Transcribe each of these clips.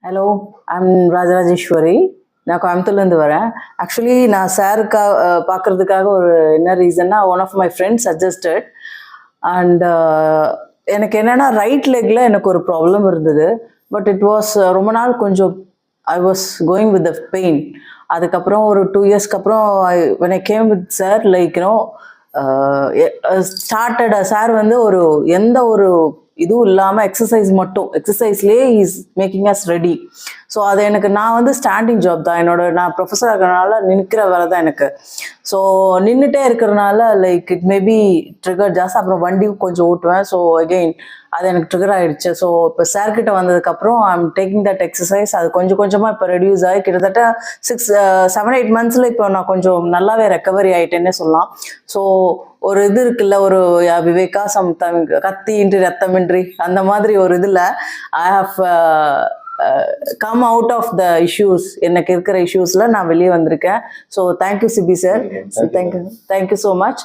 Hello, I'm Rajarajeswari. நான் கோயம்புத்தூர்லேருந்து வரேன். ஆக்சுவலி நான் சாருக்காக பார்க்குறதுக்காக ஒரு என்ன ரீசன்னா, one of my friends suggested. And எனக்கு என்னென்னா ரைட் லெக்கில் எனக்கு ஒரு ப்ராப்ளம் இருந்தது. பட் இட் வாஸ் ரொம்ப நாள் கொஞ்சம் I was going with the pain. அதுக்கப்புறம் ஒரு 2 இயர்ஸ்க்கு அப்புறம் when I came with sir like started sir வந்து ஒரு எந்த ஒரு இதுவும் இல்லாமல் எக்ஸசைஸ்லேயே is making us ready. So அது எனக்கு நான் வந்து ஸ்டாண்டிங் ஜாப் தான், நான் ப்ரொஃபஸராக இருக்கிறனால நிற்கிற வேலை தான் எனக்கு. ஸோ நின்றுட்டே இருக்கிறனால லைக் இட் மேபி ட்ரிகர் ஜாஸ்தி. அப்புறம் வண்டி கொஞ்சம் ஓட்டுவேன். ஸோ அகெயின் அது எனக்கு ட்ரிகர் ஆகிடுச்சு. ஸோ இப்போ சார்கிட்ட வந்ததுக்கப்புறம் I am taking that exercise. அது கொஞ்சம் கொஞ்சமாக இப்போ ரெடியூஸ் ஆகி கிட்டத்தட்ட 7-8 மந்த்ஸில் இப்போ நான் கொஞ்சம் நல்லாவே ரெக்கவரி ஆகிட்டேன்னே சொல்லலாம். ஸோ ஒரு இது இருக்குல்ல, ஒரு விவேகா கத்தியின்றி ரத்தமின்றி அந்த மாதிரி ஒரு இதில் I have come out of the issues. எனக்கு இருக்கிற இஷ்யூஸில் நான் வெளியே வந்திருக்கேன். So thank you Sibi sir, thank you so much.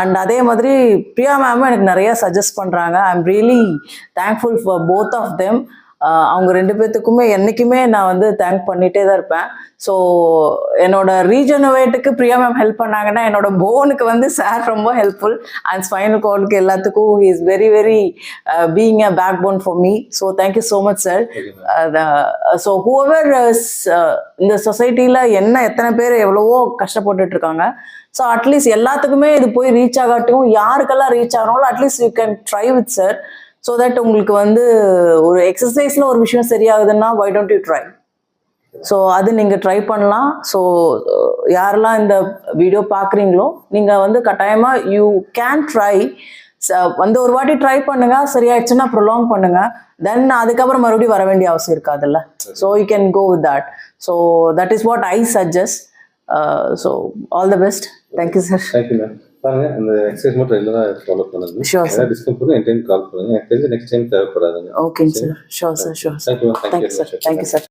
And அதே மாதிரி பிரியா மேமும் எனக்கு நிறையா சஜஸ்ட் பண்ணுறாங்க. I am really thankful for both of them. அவங்க 2 பேர்த்துக்குமே என்றைக்குமே நான் வந்து தேங்க் பண்ணிகிட்டே தான் இருப்பேன். ஸோ என்னோட ரீஜனவேட்டுக்கு பிரியா மேம் ஹெல்ப் பண்ணாங்கன்னா, என்னோட போனுக்கு வந்து சார் ரொம்ப ஹெல்ப்ஃபுல். அண்ட் ஸ்பைனல் கார்டுக்கு எல்லாத்துக்கும் he is very very being a backbone for me. So thank you so much sir. So whoever இந்த சொசைட்டியில் எத்தனை பேர் எவ்வளவோ கஷ்டப்பட்டுட்டு இருக்காங்க. ஸோ அட்லீஸ்ட் எல்லாத்துக்குமே இது போய் ரீச் ஆகாட்டும். யாருக்கெல்லாம் ரீச் ஆகணும், at least you can try with sir. So that உங்களுக்கு வந்து ஒரு எக்ஸசைஸில் ஒரு விஷயம் சரியாகுதுன்னா why don't you try? So அது நீங்கள் ட்ரை பண்ணலாம். ஸோ யாரெல்லாம் இந்த வீடியோ பார்க்குறீங்களோ நீங்கள் வந்து கட்டாயமாக யூ கேன் ட்ரை. வந்து ஒரு வாட்டி ட்ரை பண்ணுங்க, சரியாயிடுச்சுன்னா ப்ரொலாங் பண்ணுங்க. தென் அதுக்கப்புறம் மறுபடியும் வர வேண்டிய அவசியம் இருக்காதுல்ல. So you can go with that. So that is what I suggest. So all the best. Thank you sir. Thank you ma'am. பாருங்க, அந்த எக்ஸசைஸ் மட்டும் ரெகுலராக ஃபாலோ பண்ணுங்க. Sure sir. டிஸ்கம்ஃபர்ட் என் டைம் கால் பண்ணுங்க. எனக்கு தெரிஞ்சு நெக்ஸ்ட் டைம் தேவைப்படாதுங்க. ஓகேங்க sir. Sure sir. Sure. Thank you. Thank you sir. Thank you sir.